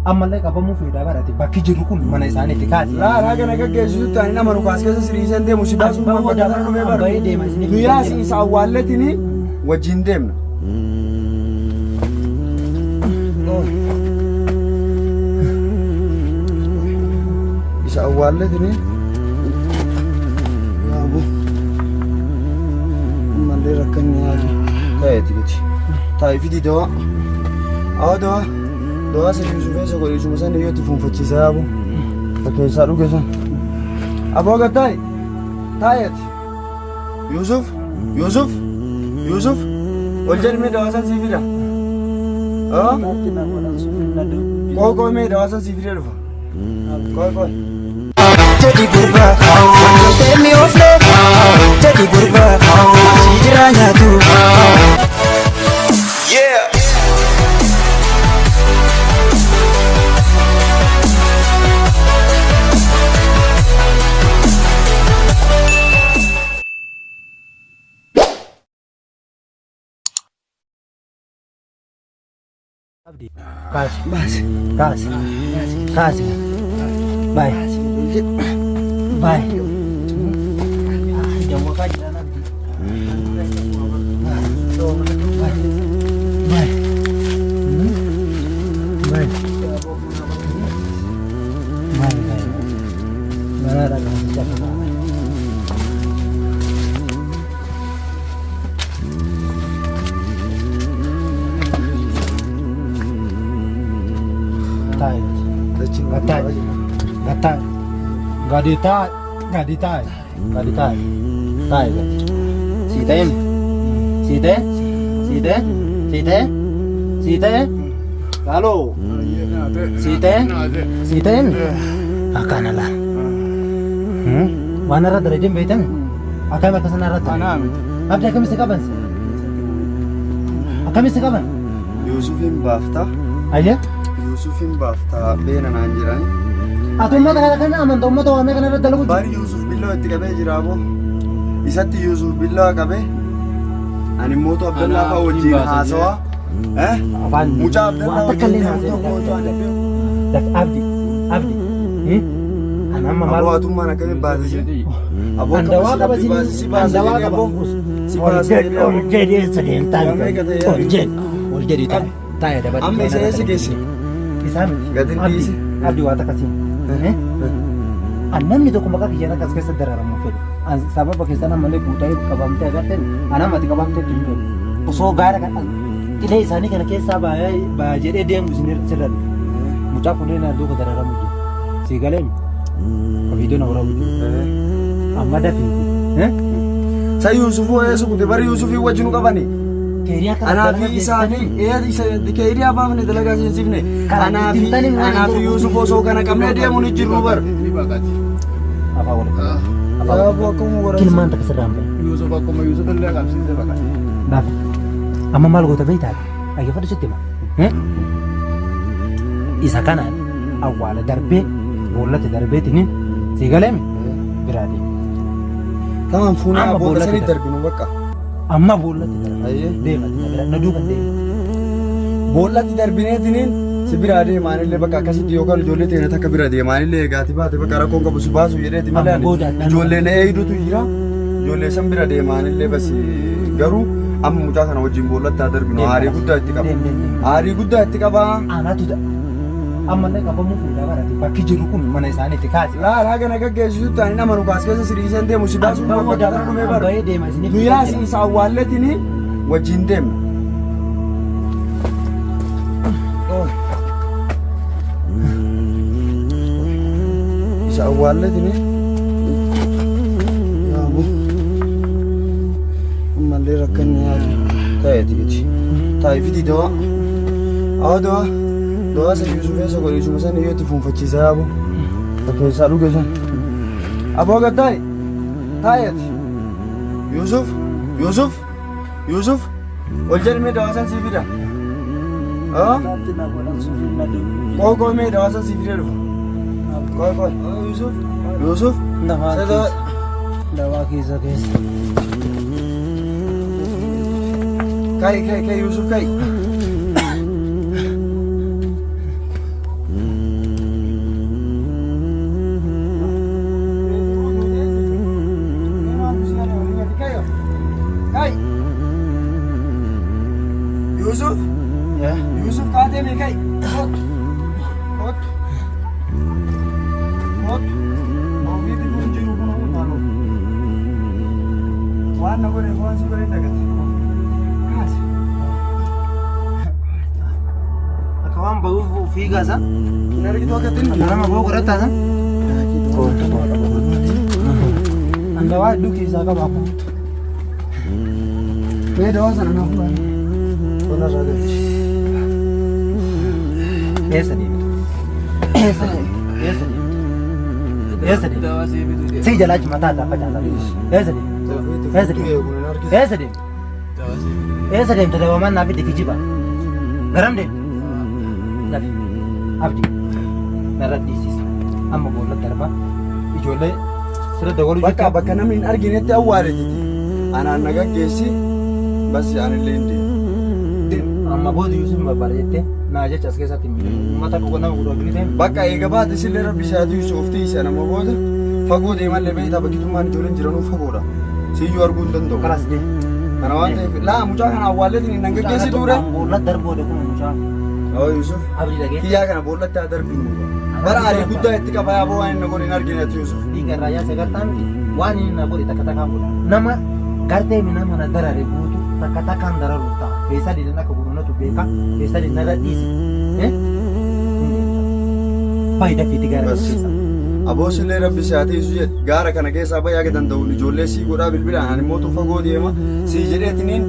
ammallee qabamuu fedhaa barate bakki jiru kun mana isaaniitti kaase. Laaraa kana gaggeessitu taani nama nukaas keessa siriiseen deemu si baasuun bakka kana dhumee bara. Guyyaa isa awwaalletini wajjin deemna. Isa awwaalletini yaabu ammallee rakkanni yaadu ta'eeti gati. Taa'ii fidii dawaa. Awwa dawaa. Dawaa sadii Yuusufee isa godhiisuma sana yoo itti fuunfachiisa yaabu. Fakkeessaa dhuge sana. Aboo gattaayi. Taa'eeti. Yuusuf. Yuusuf. Yuusuf. Ol jedhimee dawaa san sii fida. Qoy mee dawaa san sii fidee dhufa. Qoy. Jadi gurbaa. Teemmi ooflee. Jadi gurbaa. Sii jiraa nyaatu. Kasih. Bye. Jangan makan jangan. Mana ada kamu? Gak ditaik. Site. Halo. Site. Akan lah. Mana rada rejim betan? Akan mereka sana rada. Abdi akan mesti kapan? Yusufin bafta. Ayah? Yusufin bafta bena nanjiran. Atau mana katakan aman tahu mana tahu ame kan rada lagu. Bari Yusuf billah itti qabe jirabo. Isatti Yusuf billah qabe. Ani moto Abdullah fa wajin hasawa. Mucha Abdullah wajin Abdi. Ana mamal. Abu mana kabe bazi. Abu Andawa ka basi. Andawa ka bongkus. Jadi sedang Jadi tay dapat. Amme saya segesi. Isami. Gadin bisi. Abdi wata kasih. Annam itu kumaka kiyana kas kesa dararamu fed. Sabab pakistan amale butai kabamte agarten. Ana mati kabamte tinjo. Uso gara kan. Ile isani kana kesa ba jede dem businir sedan. Mucha kunena do ko dararamu. Sigalem. Video na ora muju. Amma da fi. Sai Yusufu yesu kunde bari Yusufi wajinu kabani. Ana fi isa fi isa dikeriya baamne dalaga sensifne. Ana fi Yusuf oso kana kamne dia muni jiru bar. Apa wala? Apa aku mau ora. Kilman tak seram. Yusuf aku mau Yusuf le kapsin se bakat. Nah. Amma mal gota baita. Agi fadu sitima. Isa kana awwala darbe bollate darbe tinin sigalem biradi. Tamam funa bollate sani darbinu bakka. Amma bollate deema na duuban deema. Bollate darbinee tinin si bira deemaanillee bakka akkasitti yookaan ijoollee teenya takka bira deemaanillee eegaati baate bakka rakkoon qabu si baasu jedheeti malee ijoollee na eeydutu jira. Ijoollee san bira deemaanillee basi garuu amma mucaa kana wajjin bollatti haa darbinu aarii guddaa itti qaba. Anaatu ammallee qabamuu fedhaa barate bakki jiru kun mana isaaniitti kaase. Laaraa kana gaggeessitu taani nama nukaas keessa siriiseen deemu si baasuun bakka kana dhumee bara. Guyyaa isa awwaalletini wajjin deemna. Isa awwaalletini yaabu ammallee rakkanni yaadu ta'eeti gati. Taa'ii fidii dawaa. Awwa dawaa. Dawaa sadii Yuusufee isa godhiisuma sana yoo itti fuunfachiisa yaabu. Fakkeessaa dhuge sana. Aboo gattaayi. Taa'eeti. Yuusuf. Ol jedhimee dawaa san sii fida. Qoy mee dawaa san sii fidee dhufa. Qoy. Yusuf. Dawaa keessa. Kai Yusuf kai. Waan na godhe waan si godhe dagate. Akka waan bahuuf fiigaasa. Nargitu akka tinni. Nama boo godhataasa. Anda waa duki isaa qaba akka. Mee dawaa sana naaf ba'a. Bona irraa galchi. Eessa deemte? Eessa deemte? Eessa deemte? Eessa deemte? Si jalaachi mataa isaa facaasaa deemte. Eessa deemte? Eessa deemte? Eessa deemte? Eessa deemte dawamaan naaf itti kijiba? Garam deemte? Nafi abdii narra dhiisisa. Amma boolla darbaa ijoollee sirra dabaluu Bakka bakka namni hin arginetti awwaale jiti. Anaan na gaggeessi bas yaanillee hin deemu. amma booda Yusuf barbaada jettee naa jecha as keessatti uummata nama guddaa ta'e. Bakka eega baate sillee rabbi isaatu Yusuftii isa nama booda fagoo deemallee beektaa bakkitummaan ijoolleen jiranuu fagoodha. Siyyuu arguu hin danda'u. Karas dee. Kana waan ta'eef laa mucaa kana awwaalleetiin hin gaggeessi ture. Boolla darboodha kun mucaa. Oo Yusuf. Abdii dhagee. Kiyyaa kana boollatti haa darbiin bara aarii guddaa itti qaba yaaboo waan inni godhe hin argine ati Yusuf. Dhiiga irraa yaasa gartaa miti waan inni na godhe takka takkaan godha. Nama gartee nama na darare guutu takka takkaan dararu ta'a. Keessa diidan akka gurguratu beeka. Keessa diidan irra dhiisi. Faayidaa fiiti gaara keessa. Aboo sillee rabbi isaati isu jedhe gaara kana keessaa bayyaa akka danda'u ijoollee sii godhaa bilbilaan ani immoo fagoo deema sii jedheetiniin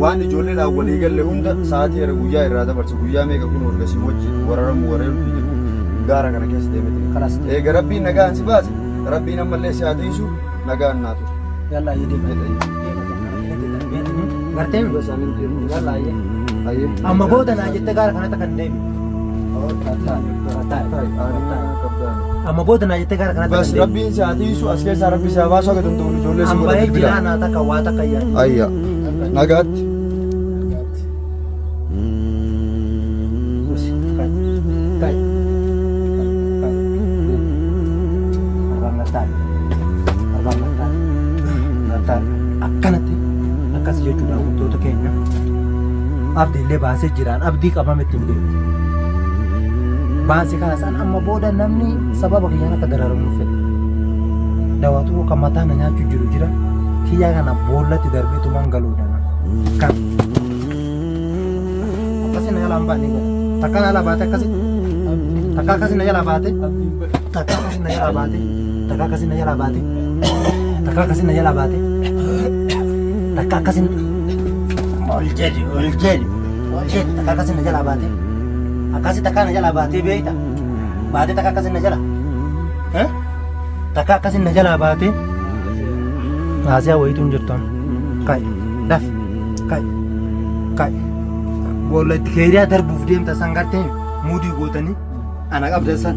waan ijoolleedhaan walii galle hunda sa'aatii irra guyyaa irraa dabarse guyyaa meeqa kun olga sii wajjin wararamu wareeru gaara kana keessa deemete. Eega rabbiin nagaan si baase rabbiin ammallee si haatiisu nagaan naa ture. Yalla ayyee deema. Gartee mi Gosaan hin deemu. yalla ayyee. Ayyee. Amma booda naa jettee gaara kanatti kan deemi. Amma booda naa jettee gaara kanatti Bas kan deemi. rabbiin si haatiisu as keessaa rabbi isaa baasuu akka danda'u ijoollee si Amma godhaa jiraa bilbilaan. naa takka waa takka yaadu. Ayya nagaatti. Akkanatti akkas jechuudha wantoota keenya abdiillee baasee jiraan abdii qabame ittiin beeku. Baasii kana isaan amma booda namni sababa kiyyaan akka dararamuuf fedhe. Daawwatu kan mataa na nyaachuu jiru jira kiyyaa kana boollatti darbeetu mangaluudha. Kan akkasii na jalaan baatee godha. Takka na jala baatee akkasii. Takka akkasii na jala baatee. Takka akkasii na jala baatee. Takka akkasii na jala baatee. Takka akkasii na jala baatee. Takka akkasii ol jedhi takka akkasii na jala baatee. Akkasii takka na jala baatee beekta. Baatee takka akkasii na jala. Takka akkasii na jala baatee. Haasiyaa wayituu hin jirtu amma. Kaa'i dafi kaa'i. Boolla itti keeriyaa darbuuf deemta san gartee muudii gootanii ana qabda san.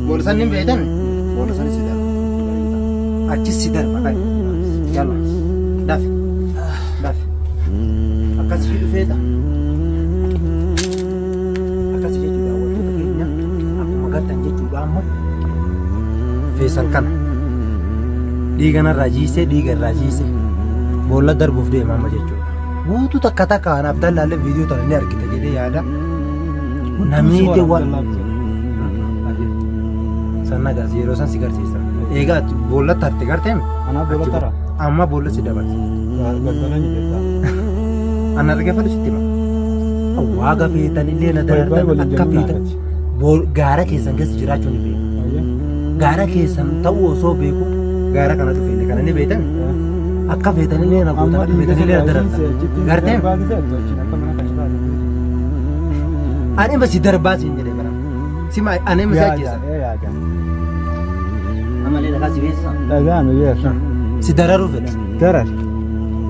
Boolla san hin beektan boolla san si darba. Achis si darba kaa'i. Yalla dafi. Akkasii dhufeeta. Akkasii jechuudha wantoota keenya akkuma gartan jechuudha amma feesan kana dhiiga narraa jiisee dhiiga irraa jiisee boolla darbuuf deema amma jechuudha. Guutuu takka takka kan Abdallaallee viidiyoo tana ni argita jedhee yaada. Namiite waan san agarsiisa yeroo san si garsiisa. Eegaa boolla tarte garteemi. Anaa boolla tara. Amma boolla si dabarsa. Ana dhaggeeffatu sitti hima. Waaqa feetan illee na darartan akka feetan gaara keessan keessa jiraachuu ni beeku. Gaara keessan ta'uu osoo beeku gaara kana dhufeenne kana ni beektan akka feetan illee na gootan akka feetan illee na darartan. Gartee ani basi darbaa siin jedhee bara. Sima ani misi ajjeesa. Amalee dhagaa si beeksisa. Dhagaan yeessa. Si dararuu fedha. Darar.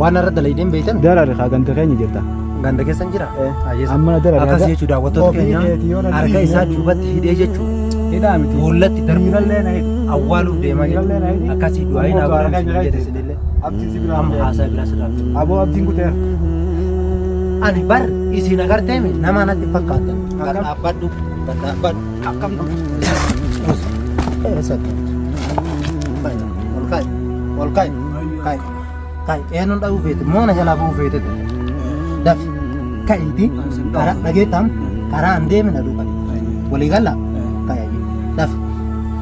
Waan irra dalaydeen beektan. Darar haa ganda keenya jirta. Ganda keessan jira. Amma darar. Akkas jechuudha wantoota keenya harka isaa duubatti hidhee jechuudha. Hidhaa miti. Boollatti Miilallee na hidhu. awwaaluuf deemaa jira. Akkasii du'aa hin awwaalan jedhe sinillee. Abdiin si biraa. Amma haasaa biraa sirraa. Aboo abdiin kuteera. Ani bar isin agarteemi nama natti fakkaatan. Dhaabbadhu. Dhaabbadhu. Akkam ol kaa'i. Ol kaa'i. Kaa'i. Kaa'i. Eenyuun dha'uu feete moona jalaa bu'uu feete dafi ka'iiti karaa dhageettam karaa hin deemne dhuu qabi. walii galla kaayyee lafa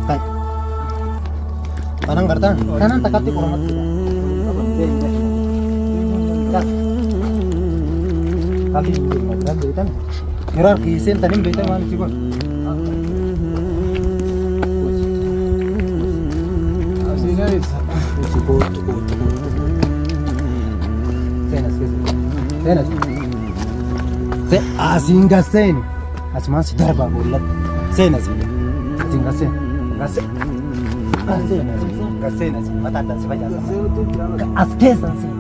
kaay kanan gartaan kanan takkatti qoromatti kaki magran beetan yeroo harkiiseen tanin beetan waan itti godhu asiin gasseen asumaan si darbaa boollatti seen asiin gasseen gasseen asiin mataa addaan si fayyada as keessan seen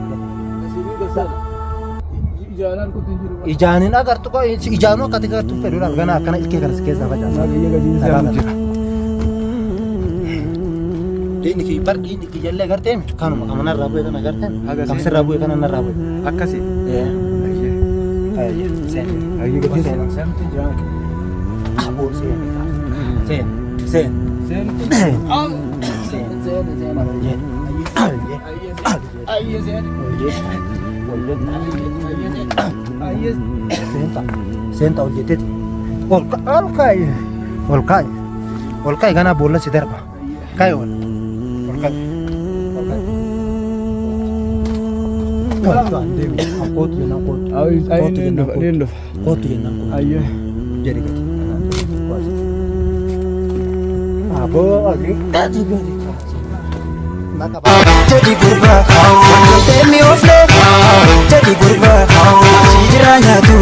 ijaanin agartu ko ijaanuu akkati gartuu fedhuudhaaf gana akkana ilkee kanas keessaa facaasa. Diinni kii bar diinni kii jallee agartee kanuma kamanarraa bu'ee kan agartee kamsirraa bu'ee kan anarraa bu'ee. Akkasii. Senta hojjeteeti ol kaa'i ganaa boolla si darba kaa'i ol kaa'i kootu jennaan kootu jedhi gadi aboo adii jadi gurba temi ofle jadi gurba si jiranya tu